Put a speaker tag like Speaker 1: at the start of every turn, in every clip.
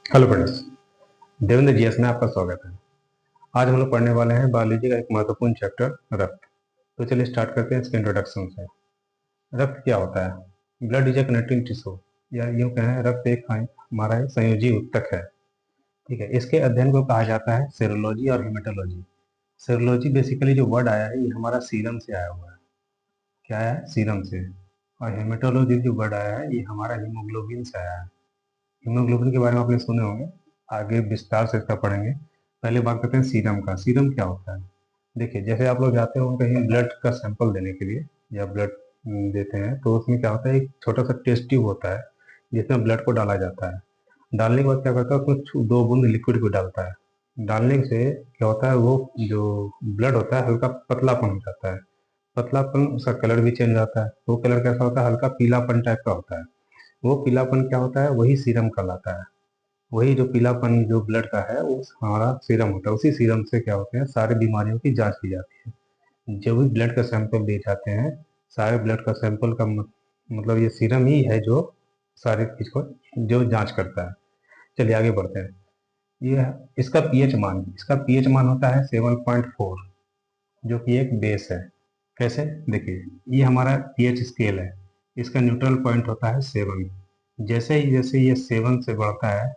Speaker 1: Hello friends, Devendra GS में आपका स्वागत है। आज हम लोग पढ़ने वाले हैं बायोलॉजी का एक महत्वपूर्ण चैप्टर रक्त। तो चलिए स्टार्ट करते हैं इसके इंट्रोडक्शन से। रक्त क्या होता है? Blood is a connecting tissue, या यूँ कहें रक्त एक हमारा एक संयोजी ऊतक है। ठीक है, इसके अध्ययन को कहा जाता है सेरोलॉजी और हेमेटोलॉजी। सेरोलॉजी बेसिकली जो वर्ड आया है ये हमारा सीरम से आया हुआ है। क्या है? सीरम से। और हेमेटोलॉजी जो वर्ड आया है ये हमारा हीमोग्लोबिन से आया है। हीमोग्लोबिन के बारे में आपने सुने होंगे, आगे विस्तार से इसका पढ़ेंगे। पहले बात करते हैं सीरम का। सीरम क्या होता है? देखिए, जैसे आप लोग जाते हो कहीं ब्लड का सैंपल देने के लिए या ब्लड देते हैं, तो उसमें क्या होता है, एक छोटा सा टेस्ट ट्यूब होता है जिसमें ब्लड को डाला जाता है। डालने के बाद क्या करता है, उसमें 2 बूंद लिक्विड को डालता है। डालने से क्या होता है, वो जो ब्लड होता है हल्का पतलापन हो जाता है। पतलापन, उसका कलर भी चेंज आता है। वो कलर कैसा होता है? हल्का पीलापन टाइप का होता है। वो पीलापन क्या होता है? वही सीरम कहलाता है। वही जो पीलापन जो ब्लड का है वो हमारा सीरम होता है। उसी सीरम से क्या होते हैं, सारी बीमारियों की जांच की जाती है। जो भी ब्लड का सैंपल दिए जाते हैं, सारे ब्लड का सैंपल का मतलब ये सीरम ही है जो सारी चीज को जो जांच करता है। चलिए आगे बढ़ते हैं। ये इसका पीएच मान होता है 7.4, जो कि एक बेस है। कैसे? देखिए, ये हमारा पीएच स्केल है। इसका न्यूट्रल पॉइंट होता है 7। जैसे ये 7 से बढ़ता है,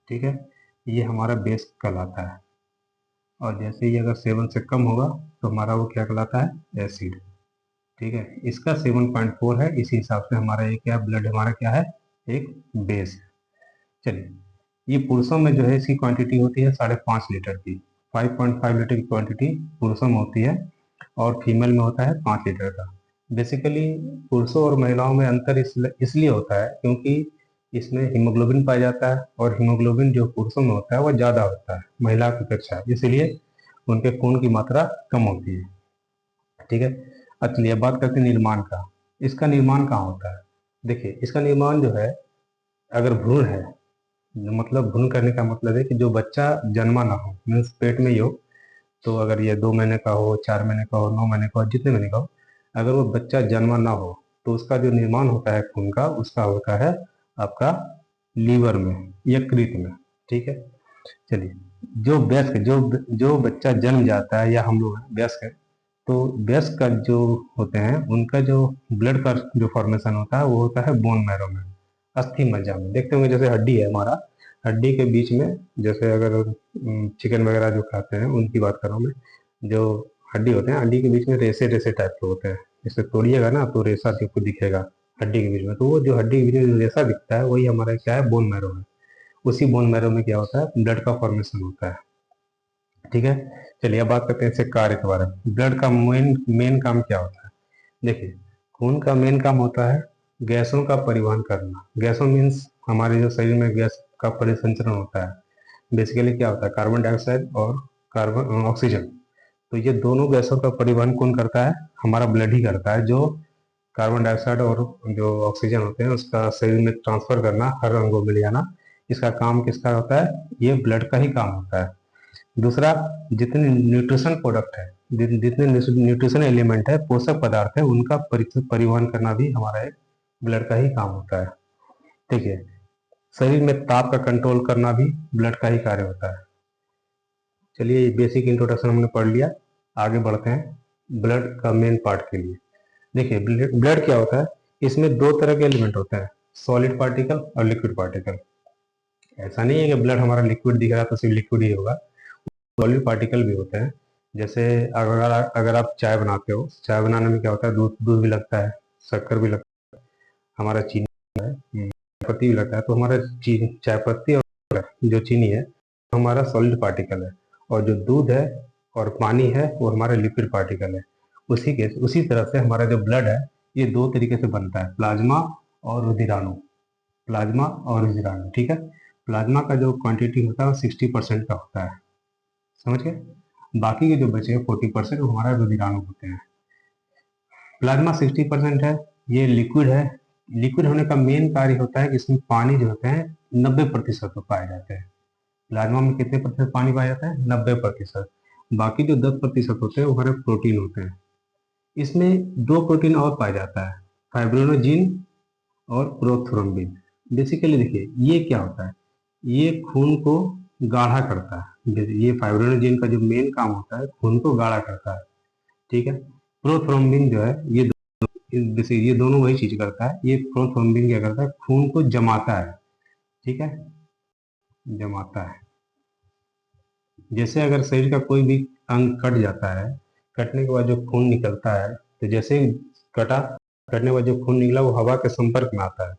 Speaker 1: ठीक है, ये हमारा बेस कहलाता है। और जैसे ही अगर 7 से कम होगा तो हमारा वो क्या कहलाता है? एसिड। ठीक है, इसका 7.4 है, इसी हिसाब से हमारा ये क्या, ब्लड हमारा क्या है? एक बेस है। चलिए, ये पुरुषों में जो है इसकी क्वांटिटी होती है 5.5 लीटर की। 5.5 लीटर की क्वांटिटी पुरुषों में होती है और फीमेल में होता है 5 लीटर का। बेसिकली पुरुषों और महिलाओं में अंतर इसलिए होता है क्योंकि इसमें हीमोग्लोबिन पाया जाता है, और हीमोग्लोबिन जो पुरुषों में होता है वो ज़्यादा होता है महिला की अपेक्षा, इसलिए उनके खून की मात्रा कम होती है। ठीक है। अब चलिए बात करते हैं निर्माण का। इसका निर्माण कहाँ होता है? देखिए, इसका निर्माण जो है, अगर भ्रूण है, मतलब भ्रूण करने का मतलब है कि जो बच्चा जन्मा ना हो, मीन्स पेट में ही हो, तो अगर ये 2 महीने का हो, 4 महीने का हो, 9 महीने का हो, जितने महीने का हो, अगर वो बच्चा जन्मा ना हो तो उसका जो निर्माण होता है खून का, उसका होता है आपका लीवर में, यकृत में। ठीक है। चलिए, जो वयस्क जो जो बच्चा जन्म जाता है, या हम लोग वयस्क है, तो वयस्क का जो होते हैं उनका जो ब्लड का जो फॉर्मेशन होता है वो होता है बोन मैरो में, अस्थि मज्जा में। देखते होंगे जैसे हड्डी है हमारा, हड्डी के बीच में, जैसे अगर चिकन वगैरह जो खाते हैं उनकी बात कर रहा हूँ मैं, जो हड्डी होते हैं, हड्डी के बीच में रेसे रेसे टाइप के होते हैं। जैसे तोड़िएगा ना तो रेसा आपको दिखेगा हड्डी के बीच में, तो वो जो हड्डी के बीच में जो रेसा दिखता है वही हमारा क्या है? बोन मैरो है। उसी बोन मैरो में क्या होता है? ब्लड का फॉर्मेशन होता है। ठीक है। चलिए अब बात करते हैं इसके कार्य के बारे में। ब्लड का मेन मेन काम क्या होता है? देखिए, खून का मेन काम होता है गैसों का परिवहन करना। गैसों मीन्स हमारे जो शरीर में गैस का परिसंचरण होता है। बेसिकली क्या होता है? कार्बन डाइऑक्साइड और कार्बन ऑक्सीजन। तो ये दोनों गैसों का परिवहन कौन करता है? हमारा ब्लड ही करता है। जो कार्बन डाइऑक्साइड और जो ऑक्सीजन होते हैं उसका शरीर में ट्रांसफर करना, हर अंगों में ले जाना, इसका काम किसका होता है? ये ब्लड का ही काम होता है। दूसरा, जितने न्यूट्रिशन प्रोडक्ट है, जितने न्यूट्रिशन एलिमेंट है, पोषक पदार्थ है, उनका परिवहन करना भी हमारा एक ब्लड का ही काम होता है। ठीक है। शरीर में ताप का कंट्रोल करना भी ब्लड का ही कार्य होता है। चलिए, बेसिक इंट्रोडक्शन हमने पढ़ लिया, आगे बढ़ते हैं ब्लड का मेन पार्ट के लिए। देखिए, ब्लड क्या होता है? इसमें 2 तरह के एलिमेंट होते हैं, सॉलिड पार्टिकल और लिक्विड पार्टिकल। ऐसा नहीं है कि ब्लड हमारा लिक्विड दिख रहा है तो सिर्फ लिक्विड ही होगा, सॉलिड पार्टिकल भी होते हैं। जैसे अगर आप चाय बनाते हो, चाय बनाने में क्या होता है? दूध दूध भी लगता है, शक्कर भी लगता है, हमारा चीनी है, चाय पत्ती भी लगता है। तो हमारा चाय पत्ती और जो चीनी है वो हमारा सॉलिड पार्टिकल है, और जो दूध है और पानी है वो हमारा लिक्विड पार्टिकल है। उसी तरह से हमारा जो ब्लड है ये 2 तरीके से बनता है, प्लाज्मा और रुधिराणु। प्लाज्मा और रुधिराणु, ठीक है। प्लाज्मा का जो क्वांटिटी होता है वो 60% का होता है, समझ गए। बाकी के जो बचे 40% वो हमारा रुधिराणु होते हैं। प्लाज्मा 60% है, ये लिक्विड है। लिक्विड होने का मेन कार्य होता है कि इसमें पानी जो होते हैं 90% तो पाए जाते हैं। प्लाज्मा में कितने प्रतिशत पानी पाया जाता है? 90%। बाकी जो 10% होते हैं वो हमारे प्रोटीन होते हैं। इसमें 2 प्रोटीन और पाया जाता है, फाइब्रिनोजिन और प्रोथ्रोम्बिन। बेसिकली देखिए, ये क्या होता है? ये खून को गाढ़ा करता है। ये फाइब्रिनोजेन का जो मेन काम होता है खून को गाढ़ा करता है, ठीक है। प्रोथ्रोम्बिन जो है ये दोनों वही चीज करता है। ये प्रोथ्रोम्बिन क्या करता है, खून को जमाता है, ठीक है, जमाता है। जैसे अगर शरीर का कोई भी अंग कट जाता है, कटने के बाद जो खून निकलता है, तो जैसे ही कटा, कटने के बाद जो खून निकला वो हवा के संपर्क में आता है।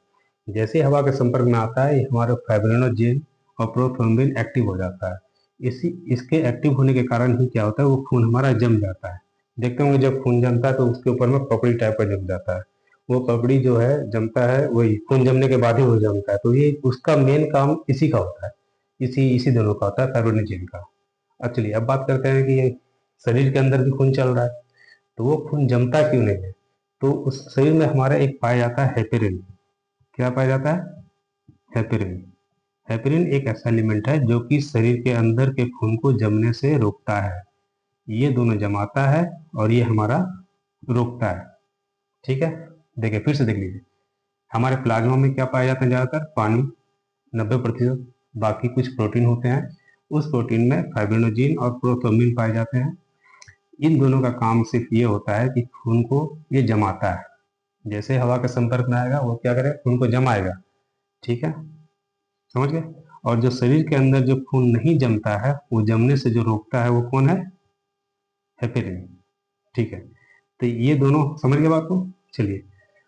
Speaker 1: जैसे ही हवा के संपर्क में आता है, ये हमारे फाइब्रिनोजेन और प्रोथ्रोम्बिन एक्टिव हो जाता है। इसके एक्टिव होने के कारण ही क्या होता है, वो खून हमारा जम जाता है। देखते होंगे जब खून जमता है तो उसके ऊपर में पपड़ी टाइप का जम जाता है। वो पपड़ी जो है जमता है, वही खून जमने के बाद ही वो जमता है। तो ये उसका मेन काम इसी का होता है, इसी इसी दोनों का होता है, फाइब्रिनोजेन का। अब चलिए अब बात करते हैं कि शरीर के अंदर भी खून चल रहा है, तो वो खून जमता क्यों नहीं है। तो उस शरीर में हमारा एक पाया जाता है हेपेरिन। क्या पाया जाता है, हेपेरिन। हेपेरिन एक ऐसा एलिमेंट है जो कि शरीर के अंदर के खून को जमने से रोकता है। ये दोनों जमाता है और ये हमारा रोकता है, ठीक है। देखिए फिर से देख लीजिए, हमारे प्लाज्मा में क्या पाया जाता है, ज्यादातर पानी 90%, बाकी कुछ प्रोटीन होते हैं। उस प्रोटीन में फाइब्रिनोजेन और प्रोथ्रोम्बिन पाए जाते हैं। इन दोनों का काम सिर्फ ये होता है कि खून को ये जमाता है। जैसे हवा के संपर्क में आएगा वो क्या करेगा, खून को जमाएगा, ठीक है, समझ गए। और जो शरीर के अंदर जो खून नहीं जमता है, वो जमने से जो रोकता है वो कौन है, हेपेरिन, ठीक है। तो ये दोनों समझ गए बात को। चलिए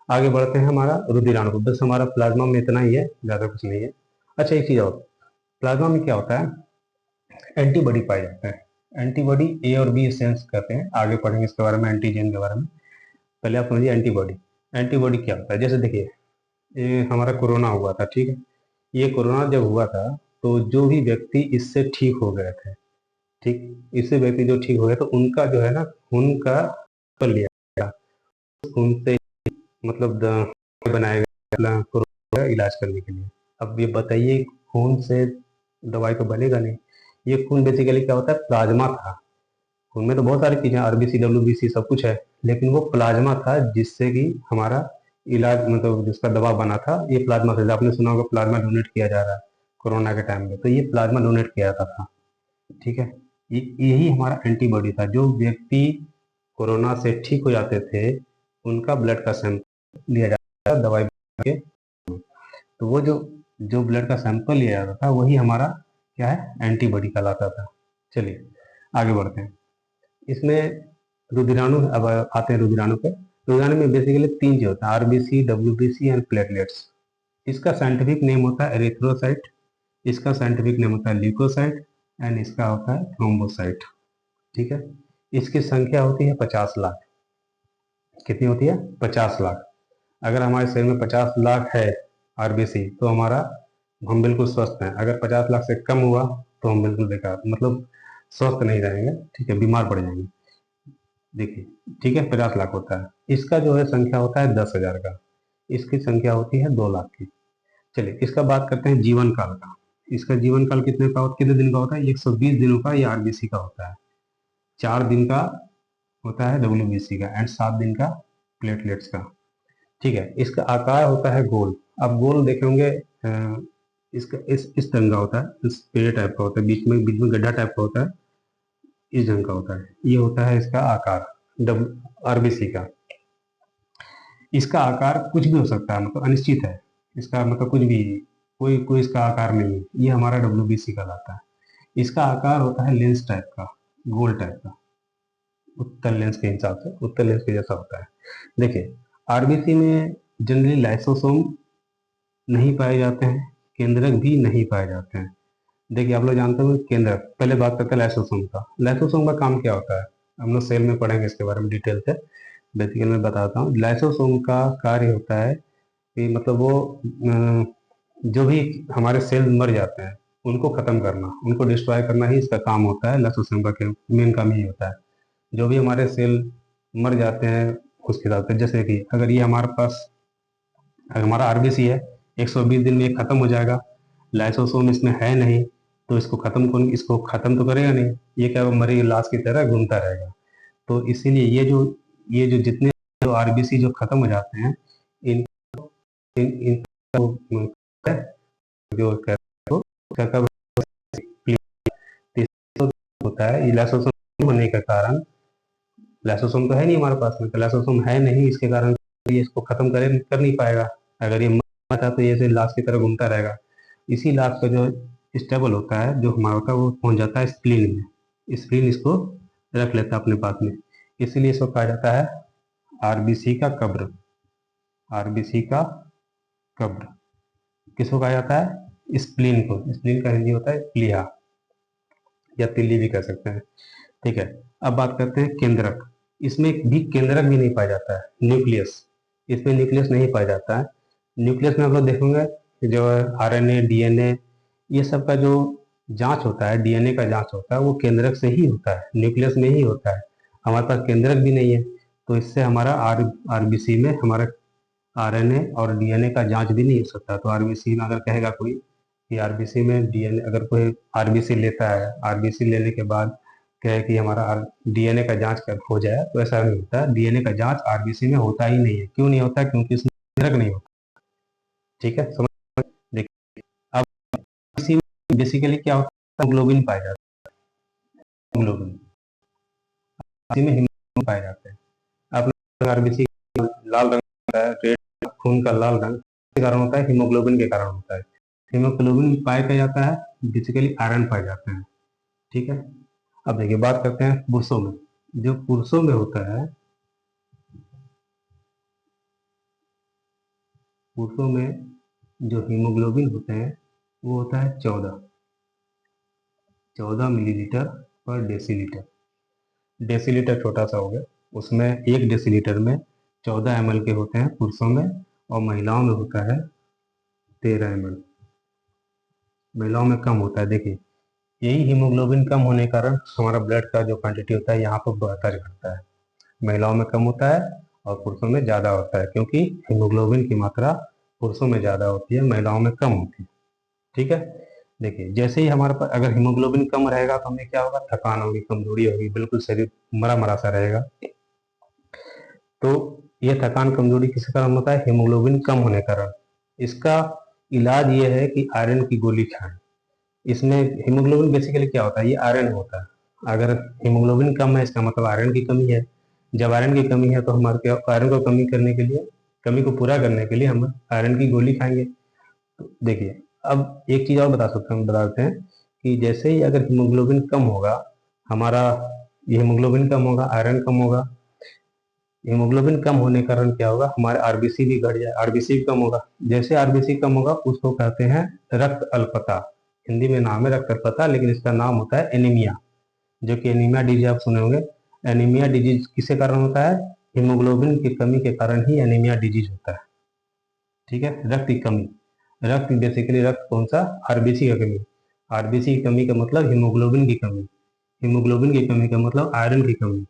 Speaker 1: आगे बढ़ते हैं। हमारा रुधिराणु, बस हमारा प्लाज्मा में इतना ही है, ज्यादा कुछ नहीं है। अच्छा एक चीज और, प्लाज्मा में क्या होता है, एंटीबॉडी पाए जाते हैं। एंटीबॉडी ए और बी सेंस कहते हैं, आगे पढ़ेंगे इसके बारे में, एंटीजन के बारे में। पहले आप समझिए एंटीबॉडी। एंटीबॉडी क्या होता है, जैसे देखिए ये हमारा कोरोना हुआ था, ठीक है। ये कोरोना जब हुआ था तो जो भी व्यक्ति इससे ठीक हो गए थे, ठीक, इससे व्यक्ति जो ठीक हो गए तो उनका जो है ना खून का सैंपल लिया गया। खून से मतलब बनाया गया कोरोना का इलाज करने के लिए। अब ये बताइए खून से दवाई तो बनेगा नहीं। ये खून बेसिकली क्या होता है, प्लाज्मा था। खून में तो बहुत सारी चीजें, आरबीसी डब्ल्यूबीसी सब कुछ है, लेकिन वो प्लाज्मा था जिससे कि हमारा इलाज, मतलब जिसका दवा बना था ये प्लाज्मा से। आपने सुना होगा प्लाज्मा डोनेट किया जा रहा है कोरोना के टाइम में, तो ये प्लाज्मा डोनेट किया जाता था, ठीक है। यही हमारा एंटीबॉडी था। जो व्यक्ति कोरोना से ठीक हो जाते थे उनका ब्लड का सैंपल लिया जाता था दवाई के, तो वो जो जो ब्लड का सैंपल लिया जाता था वही हमारा क्या है, एंटीबॉडी कहलाता था। चलिए आगे बढ़ते हैं। इसमें रुधिराणु, अब आते हैं रुधिराणु पे। रुधिराणु में बेसिकली तीन चीज होता है, आरबीसी, डब्ल्यूबीसी एंड प्लेटलेट्स। इसका साइंटिफिक नेम होता है एरिथ्रोसाइट, इसका साइंटिफिक नेम होता है ल्यूकोसाइट एंड इसका होता है थ्रोम्बोसाइट, ठीक है। इसकी संख्या होती है 50 लाख। कितनी होती है, 50 लाख। अगर हमारे शरीर में 50 लाख है आरबीसी तो हमारा, हम बिल्कुल स्वस्थ हैं। अगर 50 लाख से कम हुआ तो हम बिल्कुल बेकार, मतलब स्वस्थ नहीं रहेंगे, ठीक है, बीमार पड़ जाएंगे। देखिए, ठीक है, 50 लाख होता है। इसका जो है संख्या होता है 10,000 का। इसकी संख्या होती है 2 लाख की। चलिए इसका बात करते हैं जीवन काल का। इसका जीवन काल कितने दिन का होता है, 120 दिनों का ये आरबीसी का होता है। 4 दिन का होता है डब्ल्यूबीसी का एंड 7 दिन का प्लेटलेट्स का, ठीक है। इसका आकार होता है गोल। आप गोल देखे होंगे, इसका इस ढंग का होता है, इस पेड़ टाइप का होता है, बीच में गड्ढा टाइप का होता है, इस ढंग का होता है। ये होता है इसका आकार डब्ल्यू आरबीसी का। इसका आकार कुछ भी हो सकता है, मतलब अनिश्चित है इसका, मतलब कुछ भी, कोई कोई इसका आकार नहीं है। ये हमारा डब्ल्यूबीसी कहलाता है। इसका आकार होता है लेंस टाइप का, गोल टाइप का, उत्तल लेंस के हिसाब से, उत्तल लेंस के जैसा होता है। देखिए आरबीसी में जनरली लाइसोसोम नहीं पाए जाते हैं, केंद्रक भी नहीं पाए जाते हैं। देखिए आप लोग जानते हो केंद्रक, पहले बात करते हैं लाइसोसोम का। लाइसोसोम का काम क्या होता है, हम लोग सेल में पढ़ेंगे इसके बारे में डिटेल से। बेसिकली मैं बताता हूँ, लाइसोसोम का कार्य होता है कि मतलब वो जो भी हमारे सेल मर जाते हैं उनको खत्म करना, उनको डिस्ट्रॉय करना ही इसका काम होता है। लाइसोसोम का मेन काम यही होता है। जो भी हमारे सेल मर जाते हैं उसके हिसाब से, जैसे कि अगर ये हमारे पास, अगर हमारा आरबीसी है, 120 दिन में ये खत्म हो जाएगा। लाइसोसोम इसमें है नहीं, तो इसको खत्म तो करेगा नहीं, ये क्या मरी लाश की तरह घूमता रहेगा। तो इसीलिए ये जो जितने जो आरबीसी जो खत्म हो जाते हैं, इन इन, इन जो उसका कब होता है, ये लाइसोसोम होने के कारण, लाइसोसोम तो है नहीं हमारे पास में, तो लाइसोसोम है नहीं, इसके कारण ये इसको खत्म कर नहीं पाएगा। अगर ये मर था तो ये ऐसे लाश की तरह घूमता रहेगा। इसी लाश का जो स्टेबल होता है, जो हमारा होता है, वो पहुंच जाता है स्प्लीन में। स्प्लीन इसको रख लेता है अपने पास में, इसीलिए इसको कहा जाता है आरबीसी का कब्र। आरबीसी का कब्र किसको कहा जाता है? स्प्लीन को। स्प्लीन का हिंदी होता है प्लीहा, या तिल्ली भी कह सकते हैं। ठीक है, अब बात करते हैं केंद्रक। इसमें भी केंद्रक भी नहीं पाया जाता है, न्यूक्लियस। इसमें न्यूक्लियस नहीं पाया जाता है। न्यूक्लियस में आप लोग देखेंगे कि जो आरएनए, डीएनए, ये सब का जो जांच होता है, डीएनए का जांच होता है, वो केंद्रक से ही होता है, न्यूक्लियस में ही होता है। हमारे पास केंद्रक भी नहीं है, तो इससे हमारा आरबीसी में हमारा आरएनए और डीएनए का जांच भी नहीं हो सकता। तो आरबीसी में अगर कहेगा कोई कि आरबीसी में डीएनए, अगर कोई आरबीसी लेता है, आरबीसी लेने के बाद कहे कि हमारा डीएनए का जांच कर हो जाए, तो ऐसा नहीं होता। डीएनए का जांच आरबीसी में होता ही नहीं है। क्यों नहीं होता? क्योंकि इसमें केंद्रक नहीं होता। ठीक है, समझ? देखिए, अब इसी बेसिकली क्या होता है, हीमोग्लोबिन पाया जाता है। हीमोग्लोबिन इसी में हीमोग्लोबिन पाए जाते हैं। आप लोग आरबीसी लाल रंग होता है, रेड खून का लाल रंग, के कारण होता है, हीमोग्लोबिन के कारण होता है। हीमोग्लोबिन पाया क्या जाता है? बेसिकली आयरन पाए जाते हैं। ठीक है, अब देखिए बात करते हैं पुरुषों में। जो पुरुषों में होता है, पुरुषों में जो हीमोग्लोबिन होते हैं वो होता है 14 मिलीलीटर पर डेसीलीटर। डेसीलीटर छोटा सा हो गया, उसमें 1 डेसीलीटर में 14 ml के होते हैं पुरुषों में, और महिलाओं में होता है 13 ml। महिलाओं में कम होता है। देखिए, यही हीमोग्लोबिन कम होने के कारण हमारा ब्लड का जो क्वांटिटी होता है यहाँ पर बढ़ता घटता है। महिलाओं में कम होता है और पुरुषों में ज़्यादा होता है, क्योंकि हीमोग्लोबिन की मात्रा पुरुषों में ज़्यादा होती है, महिलाओं में कम होती है। ठीक है, देखिए जैसे ही हमारे पास अगर हीमोग्लोबिन कम रहेगा तो हमें क्या होगा? थकान होगी, कमजोरी होगी, बिल्कुल शरीर मरा मरा सा रहेगा। तो ये थकान कमजोरी किस कारण होता है? हीमोग्लोबिन कम होने के कारण। इसका इलाज ये है कि आयरन की गोली खाएं। इसमें हीमोग्लोबिन बेसिकली क्या होता है? ये आयरन होता है। अगर हीमोग्लोबिन कम है, इसका मतलब आयरन की कमी है। जब आयरन की कमी है तो हमारे क्या, आयरन को कमी करने के लिए, कमी को पूरा करने के लिए हम आयरन की गोली खाएंगे। तो देखिए, अब एक चीज और बता देते हैं कि जैसे ही अगर हीमोग्लोबिन कम होगा हमारा, ये हीमोग्लोबिन कम होगा, आयरन कम होगा। हीमोग्लोबिन कम होने के कारण क्या होगा? हमारे आरबीसी भी घट जाए, आरबीसी भी कम होगा। जैसे आरबीसी कम होगा उसको कहते हैं रक्त अल्पता। हिंदी में नाम है रक्त अल्पता, लेकिन इसका नाम होता है एनीमिया, जो कि एनीमिया डिजीज आप सुने होंगे। एनीमिया डिजीज किसके कारण होता है? हीमोग्लोबिन की कमी के कारण ही एनीमिया डिजीज होता है। ठीक है, रक्त की कमी, रक्त बेसिकली रक्त कौन सा? आरबीसी का कमी। आरबीसी की कमी का मतलब हीमोग्लोबिन की कमी। हीमोग्लोबिन की कमी का मतलब आयरन की कमी।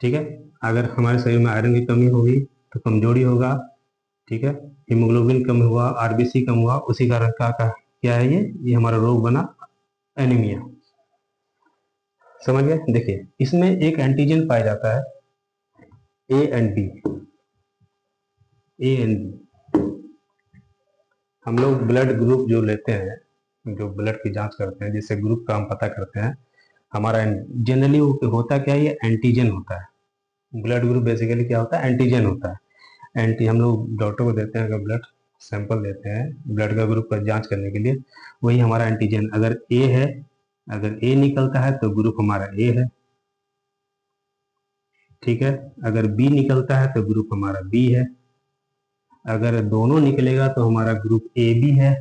Speaker 1: ठीक है, अगर हमारे शरीर में आयरन की कमी होगी तो कमजोरी होगा। ठीक है, हीमोग्लोबिन कम हुआ, आरबीसी कम हुआ, उसी कारण का क्या है? ये हमारा रोग बना एनीमिया। समझ गए? देखिए, इसमें एक एंटीजन पाया जाता है, A and B. A and B, हम लोग ब्लड ग्रुप जो लेते हैं, जो ब्लड की जांच करते हैं, जिससे ग्रुप का हम पता करते हैं, हमारा जनरली होता क्या है? ये एंटीजन होता है। ब्लड ग्रुप बेसिकली क्या होता है? एंटीजन होता है। एंटी हम लोग डॉक्टर को देते हैं, अगर ब्लड सैंपल देते हैं ब्लड का ग्रुप का जांच करने के लिए, वही हमारा एंटीजन। अगर ए है, अगर ए निकलता है तो ग्रुप हमारा ए है। ठीक है, अगर बी निकलता है तो ग्रुप हमारा बी है। अगर दोनों निकलेगा तो हमारा ग्रुप ए बी है।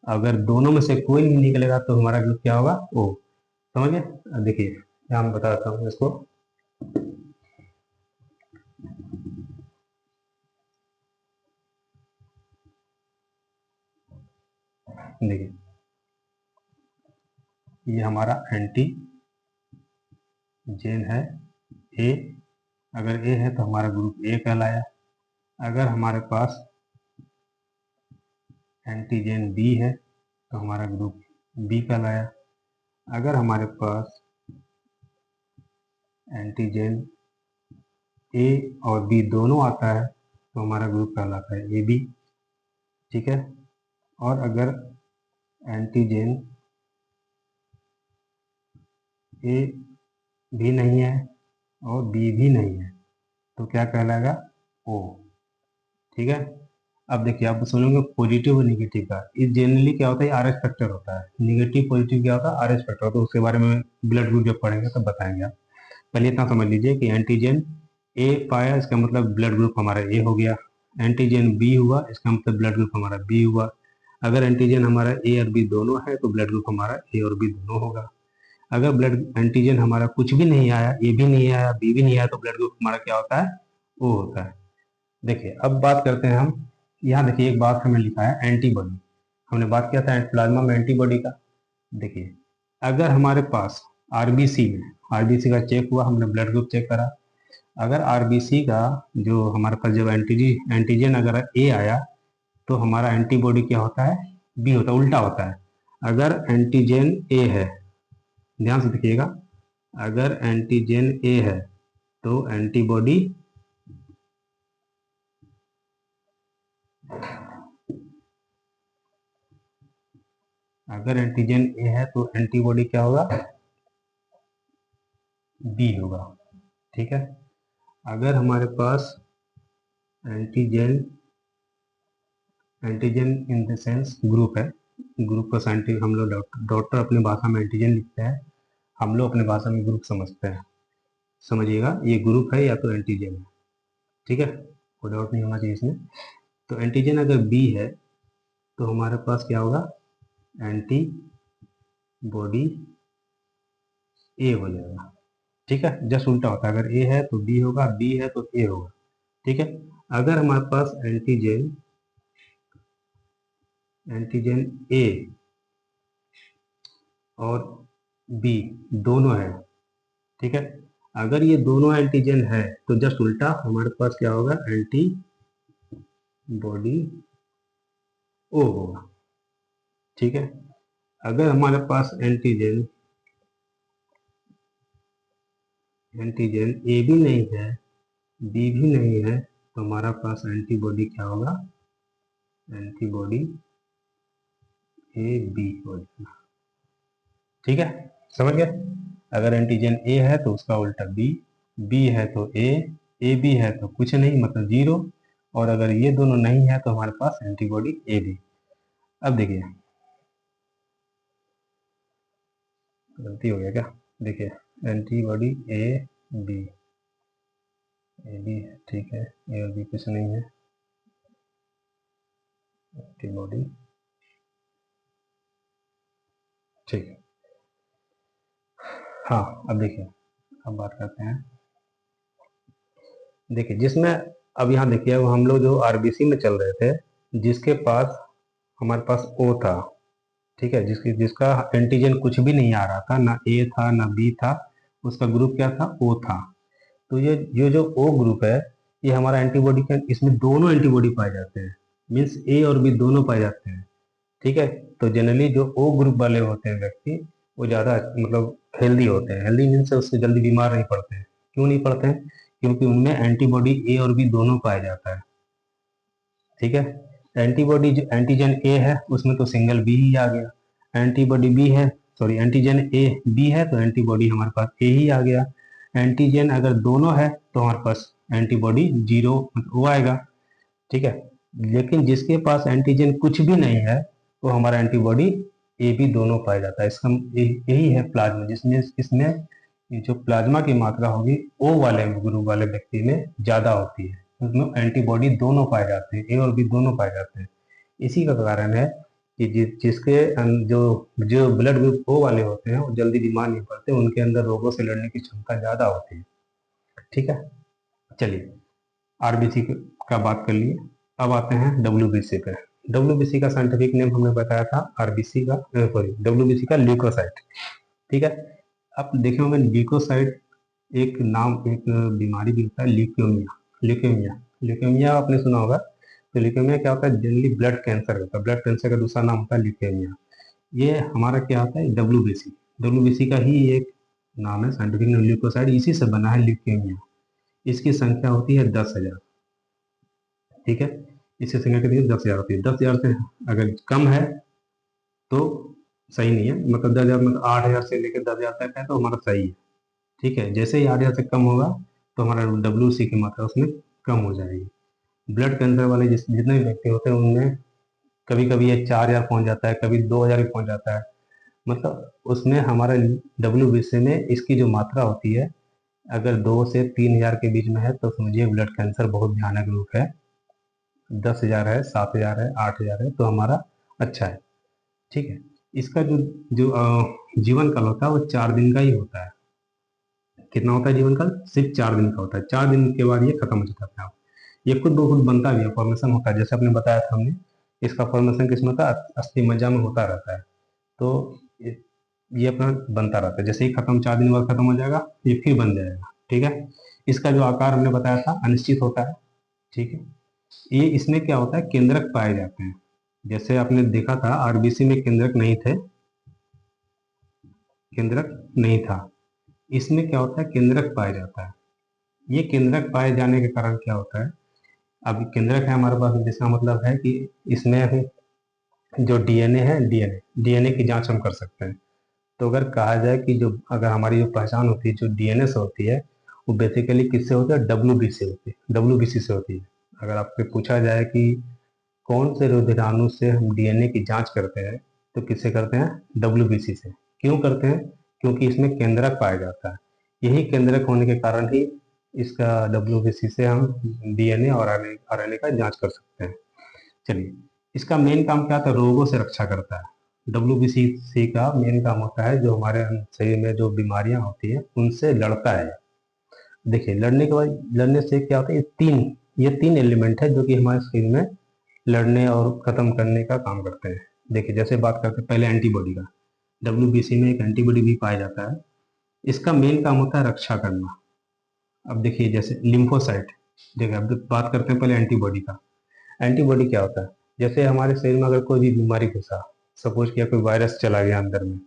Speaker 1: अगर दोनों में से कोई नहीं निकलेगा तो हमारा ग्रुप क्या होगा? ओ। समझ गए? अब देखिए, यहाँ मैं बताता हूँ इसको। देखिए, ये हमारा एंटी जेन है ए। अगर ए है तो हमारा ग्रुप ए कहलाया। अगर हमारे पास एंटीजन बी है तो हमारा ग्रुप बी कहलाया। अगर हमारे पास एंटीजन ए और बी दोनों आता है तो हमारा ग्रुप कहलाता है ए बी। ठीक है, और अगर एंटीजन ए भी नहीं है और बी भी नहीं है तो क्या कहलाएगा? ओ। ठीक है। अब देखिए, आप सुनेंगे पॉजिटिव और निगेटिव का, इस जनरली क्या होता है, आर एच फैक्टर होता है। निगेटिव पॉजिटिव क्या होता है? आर एच फैक्टर होता है। उसके बारे में ब्लड ग्रुप जब पढ़ेंगे तब बताएंगे आप। पहले इतना समझ लीजिए कि एंटीजन ए पाया, इसका मतलब ब्लड ग्रुप हमारा ए हो गया। एंटीजन बी हुआ, इसका मतलब ब्लड ग्रुप हमारा बी हुआ। अगर एंटीजन हमारा ए और बी दोनों है तो ब्लड ग्रुप हमारा ए और बी दोनों होगा। अगर ब्लड एंटीजन हमारा कुछ भी नहीं आया, ए भी नहीं आया, बी भी नहीं आया, तो ब्लड ग्रुप हमारा क्या होता है? ओ होता है। देखिए, अब बात करते हैं हम। यहाँ देखिए, एक बात हमें लिखा है एंटीबॉडी। हमने बात किया था प्लाज्मा में एंटीबॉडी का। देखिए, अगर हमारे पास आरबीसी में, आरबीसी का चेक हुआ, हमने ब्लड ग्रुप चेक करा। अगर आरबीसी का जो हमारे पास जब एंटीजन अगर ए आया तो हमारा एंटीबॉडी क्या होता है? बी होता है, उल्टा होता है। अगर एंटीजन ए है, ध्यान से देखिएगा, अगर एंटीजन ए है तो एंटीबॉडी अगर एंटीजन ए है तो एंटीबॉडी क्या होगा? बी होगा। ठीक है। अगर हमारे पास antigen antigen in the sense group है, ग्रुप का साइंटिफिक हम लोग डॉक्टर अपने भाषा में एंटीजन लिखते हैं, हम लोग अपने भाषा में ग्रुप समझते हैं। समझिएगा, ये ग्रुप है या तो एंटीजन है। ठीक है, कोई डाउट नहीं होना चाहिए इसमें। तो एंटीजन अगर बी है तो हमारे पास क्या होगा? एंटीबॉडी ए हो जाएगा। ठीक है, जस्ट उल्टा होता है, अगर ए है तो बी होगा, बी है तो ए होगा। ठीक है। अगर हमारे पास एंटीजन ए और बी दोनों है, ठीक है, अगर ये दोनों एंटीजन है तो जस्ट उल्टा हमारे पास क्या होगा? एंटीबॉडी ओ होगा। ठीक है। अगर हमारे पास एंटीजन ए भी नहीं है, बी भी नहीं है, तो हमारा पास एंटीबॉडी क्या होगा? एंटीबॉडी ए बी हो जाएगा। ठीक है, समझ गए? अगर एंटीजन ए है तो उसका उल्टा बी, बी है तो ए बी है तो कुछ नहीं, मतलब जीरो, और अगर ये दोनों नहीं है तो हमारे पास एंटीबॉडी ए बी। अब देखिए, गलती हो गया क्या? देखिए, antibody A B, A B है, ठीक है, ए और बी कुछ नहीं है, एंटीबॉडी, ठीक है। हाँ, अब देखिए, अब बात करते हैं। देखिए, जिसमें अब यहाँ देखिए, वो हम लोग जो आरबीसी में चल रहे थे, जिसके पास हमारे पास ओ था, ठीक है, जिसका एंटीजन कुछ भी नहीं आ रहा था, ना ए था ना बी था, उसका ग्रुप क्या था? ओ था। तो ये जो ओ ग्रुप है, ये हमारा एंटीबॉडी का, इसमें दोनों एंटीबॉडी पाए जाते हैं, मीन्स ए और बी दोनों पाए जाते हैं। ठीक है। तो जनरली जो ओ ग्रुप वाले होते हैं व्यक्ति, वो ज़्यादा मतलब हेल्दी होते हैं। हेल्दी मीन्स उससे जल्दी बीमार नहीं पड़ते हैं। क्यों नहीं पड़ते हैं? क्योंकि उनमें एंटीबॉडी ए और बी दोनों पाया जाता है। ठीक है। एंटीबॉडी जो एंटीजन ए है उसमें तो सिंगल बी ही आ गया। एंटीबॉडी बी है, सॉरी, एंटीजन ए बी है तो एंटीबॉडी हमारे पास ए ही आ गया। एंटीजन अगर दोनों है तो हमारे पास एंटीबॉडी जीरो वो आएगा। ठीक है। लेकिन जिसके पास एंटीजन कुछ भी नहीं है वो हमारा एंटीबॉडी ए बी दोनों पाया जाता है। इसका यही है प्लाज्मा, जिसमें इसमें जो प्लाज्मा की मात्रा होगी ओ वाले ग्रुप वाले व्यक्ति में ज्यादा होती है, उसमें एंटीबॉडी दोनों पाए जाते हैं, ए और बी दोनों पाए जाते हैं। इसी का कारण है कि जिसके जो जो ब्लड ग्रुप ओ वाले होते हैं वो जल्दी बीमार नहीं पड़ते, उनके अंदर रोगों से लड़ने की क्षमता ज्यादा होती है। ठीक है। चलिए, आरबीसी का बात कर लिए। अब आते हैं डब्ल्यूबीसी पे। डब्ल्यूबीसी का साइंटिफिक नेम हमने बताया था, आरबीसी का, सॉरी, डब्ल्यूबीसी का ल्यूकोसाइट। ठीक है। अब देखे होंगे ल्यूकोसाइट एक नाम, एक बीमारी भी होता है, ल्यूकेमिया। ल्यूकेमिया ल्यूकेमिया आपने सुना होगा। तो ल्यूकेमिया क्या होता है? जनरली ब्लड कैंसर होता है। ब्लड कैंसर का दूसरा नाम होता है ल्यूकेमिया। ये हमारा क्या होता है? डब्ल्यूबीसी। डब्ल्यूबीसी का ही एक नाम है, साइंटिफिक नेम ल्यूकोसाइट, इसी से बना है ल्यूकेमिया। इसकी संख्या होती है 10,000। ठीक है। इसकी संख्या कितनी है? 10,000 होती है। 10,000 से अगर कम है तो सही नहीं है, मतलब 10,000 मतलब 8,000 से लेकर 10,000 तक है तो हमारा सही है। ठीक है, जैसे ही 8,000 से कम होगा तो हमारा WC की मात्रा उसमें कम हो जाएगी। ब्लड कैंसर वाले जितने भी व्यक्ति होते हैं उनमें कभी कभी ये 4,000 पहुंच जाता है, कभी 2,000 भी पहुंच जाता है। मतलब उसमें हमारा WBC में इसकी जो मात्रा होती है अगर 2 से 3,000 के बीच में है तो समझिए ब्लड कैंसर बहुत भयानक रूप है। 10,000 है, 7,000 है, 8,000 है तो हमारा अच्छा है। ठीक है, इसका जो जो जीवन काल होता है वो 4 दिन का ही होता है। कितना होता है जीवन काल? सिर्फ 4 दिन का होता है। 4 दिन के बाद ये खत्म हो जाता है। ये खुद ब खुद बनता भी है, फॉर्मेशन होता है, जैसे आपने बताया था हमने। इसका फॉर्मेशन किसमें होता है? अस्थि मज्जा में होता रहता है। तो ये अपना बनता रहता है, जैसे ही खत्म 4 दिन बाद खत्म हो जाएगा ये फिर बन जाएगा। ठीक है, इसका जो आकार हमने बताया था अनिश्चित होता है। ठीक है, ये इसमें क्या होता है, केंद्रक पाए जाते हैं। जैसे आपने देखा था RBC में केंद्रक नहीं थे, केंद्रक नहीं था। इसमें क्या होता है, केंद्रक पाया जाता है। ये केंद्रक पाए जाने के कारण क्या होता है, अब केंद्रक है हमारे पास, जिसका मतलब है कि इसमें जो डीएनए है, डीएनए की जांच हम कर सकते हैं। तो अगर कहा जाए कि जो अगर हमारी जो पहचान होती है जो डीएनए से होती है वो बेसिकली किससे होती है? WBC से होती है। अगर आपसे पूछा जाए कि कौन से रुधिराणु से हम डीएनए की जांच करते हैं तो किससे करते हैं? WBC से। क्यों करते हैं? क्योंकि इसमें केंद्रक पाया जाता है। यही केंद्रक होने के कारण ही इसका WBC से हम डीएनए और आरएनए का जांच कर सकते हैं। चलिए, इसका मेन काम क्या था? रोगों से रक्षा करता है। WBC का मेन काम होता है जो हमारे शरीर में जो बीमारियां होती है उनसे लड़ता है। देखिए, लड़ने से क्या होता है, ये तीन एलिमेंट है जो कि हमारे शरीर में लड़ने और खत्म करने का काम करते हैं। देखिए, जैसे बात करते हैं पहले एंटीबॉडी का। WBC में एक एंटीबॉडी भी पाया जाता है। इसका मेन काम होता है रक्षा करना। अब देखिए, जैसे लिम्फोसाइट। देखिए, अब बात करते हैं पहले एंटीबॉडी का। एंटीबॉडी क्या होता है? जैसे हमारे शरीर में अगर कोई भी बीमारी घुसा, सपोज किया कोई वायरस चला गया अंदर में,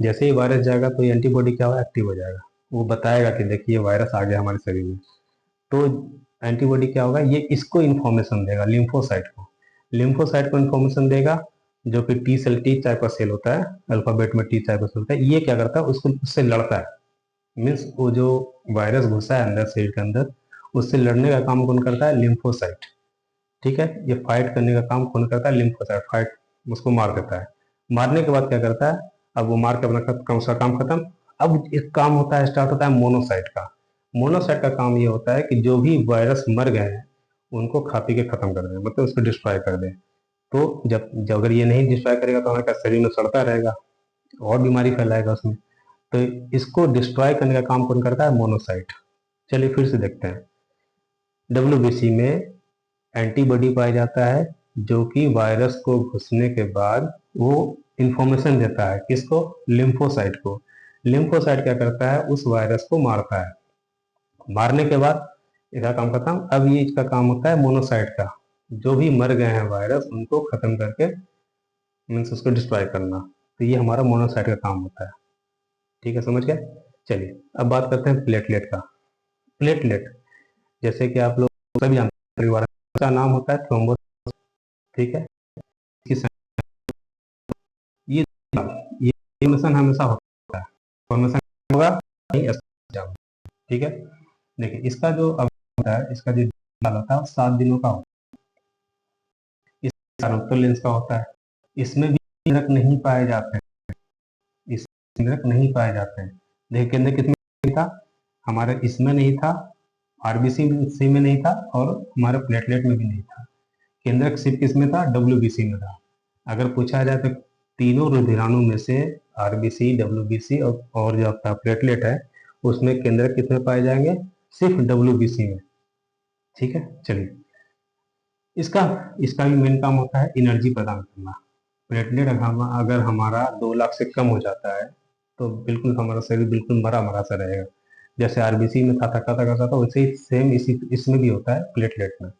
Speaker 1: जैसे ही वायरस जाएगा तो ये एंटीबॉडी क्या होगा? एक्टिव हो जाएगा। वो बताएगा कि देखिए वायरस आ गया हमारे शरीर में। तो एंटीबॉडी क्या होगा? ये इसको इन्फॉर्मेशन देगा, लिम्फोसाइट को इन्फॉर्मेशन देगा, जो कि टी टाइप का सेल होता है, अल्फाबेट में टी टाइप का सेल होता है। ये क्या करता है? उसको उससे लड़ता है। मीन्स वो जो वायरस घुसा है अंदर शरीर के अंदर, उससे लड़ने का काम कौन करता है? लिम्फोसाइट। ठीक है, ये फाइट करने का काम कौन करता है? लिम्फोसाइट। फाइट, उसको मार देता है। मारने के बाद क्या करता है? अब वो मार के अपना उसका काम खत्म। अब एक काम होता है, स्टार्ट होता है मोनोसाइट का। मोनोसाइट का काम ये होता है कि जो भी वायरस मर गए हैं उनको खा पी के खत्म कर दे, मतलब उसको डिस्ट्रॉय कर दे। तो जब अगर ये नहीं डिस्ट्रॉय करेगा तो हमारे शरीर में सड़ता रहेगा और बीमारी फैलाएगा उसमें। तो इसको डिस्ट्रॉय करने का काम कौन करता है? मोनोसाइट। चलिए फिर से देखते हैं। WBC में एंटीबॉडी पाया जाता है जो कि वायरस को घुसने के बाद वो इंफॉर्मेशन देता है किसको? लिम्फोसाइट को। लिम्फोसाइट क्या करता है? उस वायरस को मारता है। मारने के बाद इसका काम खत्म। अब ये इसका काम होता है मोनोसाइट का, जो भी मर गए हैं वायरस उनको खत्म करके मीन्स उसको डिस्ट्रॉय करना। तो ये हमारा मोनोसाइट का काम होता है। ठीक है, समझ गए? चलिए, अब बात करते हैं प्लेटलेट का। प्लेटलेट, जैसे कि आप लोग सभी जानते हैं, का नाम होता है थ्रोम्बो। ठीक है, ये ये मिशन हमेशा होता है। फॉर्मेशन होगा नहीं जाओ। ठीक है, देखिए इसका जो अब होता है, इसका जो काल होता है 7 दिनों का होता है। इसका उत्तर लेंस का होता है। इसमें भी केंद्रक नहीं पाए जाते हैं। इस केंद्रक नहीं पाए जाते हैं। देखिए, केंद्र किसमें था? हमारे इसमें नहीं था, RBC में नहीं था और हमारे प्लेटलेट में भी नहीं था। केंद्रक सिर्फ किसमें था? WBC में था। अगर पूछा जाए तो तीनों रुधिराणु में से RBC, WBC और जो आपका प्लेटलेट है उसमें केंद्रक कितने पाए जाएंगे? सिर्फ WBC में। ठीक है, चलिए, इसका इसका भी मेन काम होता है एनर्जी प्रदान करना। प्लेटलेट अगर हमारा 2 लाख से कम हो जाता है तो बिल्कुल हमारा शरीर बिल्कुल मरा मरा सा रहेगा। जैसे RBC में था थका थका सा, तो वैसे ही सेम इसी इसमें भी होता है प्लेटलेट में।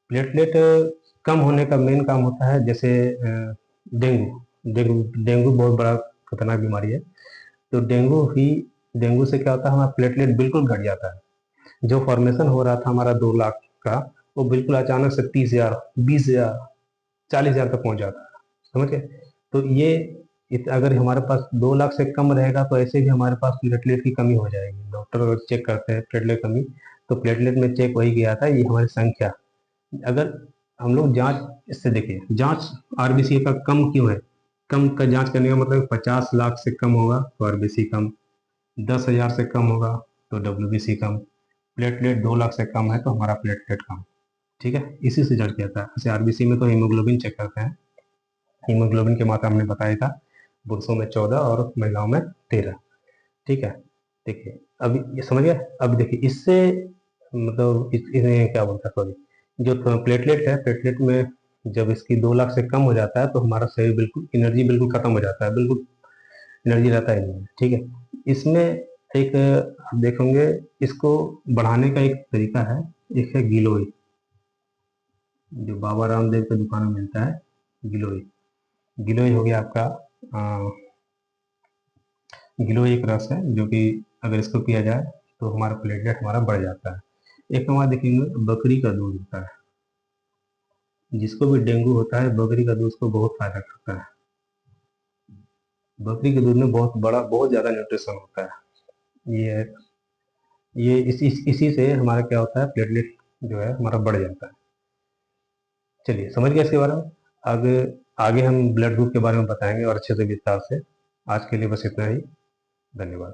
Speaker 1: प्लेटलेट कम होने का मेन काम होता है, जैसे डेंगू बहुत बड़ा खतरनाक बीमारी है। तो डेंगू से क्या होता है? हमारा प्लेटलेट बिल्कुल घट जाता है। जो फॉर्मेशन हो रहा था हमारा 2 लाख का, वो बिल्कुल अचानक से 30,000, 20,000, 40,000 तक पहुंच जाता है। समझ गए? तो ये अगर हमारे पास 2 लाख से कम रहेगा तो ऐसे भी हमारे पास प्लेटलेट की कमी हो जाएगी। डॉक्टर अगर चेक करते हैं प्लेटलेट कमी, तो प्लेटलेट में चेक वही किया था, ये हमारी संख्या। अगर हम लोग जांच, इससे देखिए जांच आरबीसी का कम क्यों है, कम का जांच करने का मतलब 50 लाख से कम होगा तो आरबीसी कम, 10,000 से कम होगा तो डब्ल्यूबीसी कम, प्लेटलेट 2 लाख से कम है तो हमारा प्लेटलेट कम। ठीक है, इसी से जांच किया था। जैसे आरबीसी में तो हीमोग्लोबिन चेक करते हैं, हीमोग्लोबिन की मात्रा हमने बताया था, पुरुषों में 14 और महिलाओं में 13। ठीक है, देखिए अब ये समझ गए। अब देखिए इससे मतलब इन्हें क्या बोलता है, सॉरी, जो प्लेटलेट है, प्लेटलेट में जब इसकी 2 लाख से कम हो जाता है तो हमारा शरीर बिल्कुल एनर्जी बिल्कुल खत्म हो जाता है, बिल्कुल एनर्जी रहता ही नहीं है। ठीक है, इसमें एक आप देखेंगे, इसको बढ़ाने का एक तरीका है, एक है गिलोय, जो बाबा रामदेव की दुकान में मिलता है, गिलोय। गिलोय हो गया आपका गिलोय एक रस है जो कि अगर इसको पिया जाए तो हमारा प्लेटलेट हमारा बढ़ जाता है। एक हमारा देखेंगे बकरी का दूध होता है, जिसको भी डेंगू होता है बकरी का दूध को बहुत फायदा करता है। बकरी के दूध में बहुत ज़्यादा न्यूट्रिशन होता है। इसी से हमारा क्या होता है, प्लेटलेट जो है हमारा बढ़ जाता है। चलिए समझ गए इसके बारे में। आगे आगे हम ब्लड ग्रुप के बारे में बताएंगे और अच्छे से विस्तार से। आज के लिए बस इतना ही। धन्यवाद।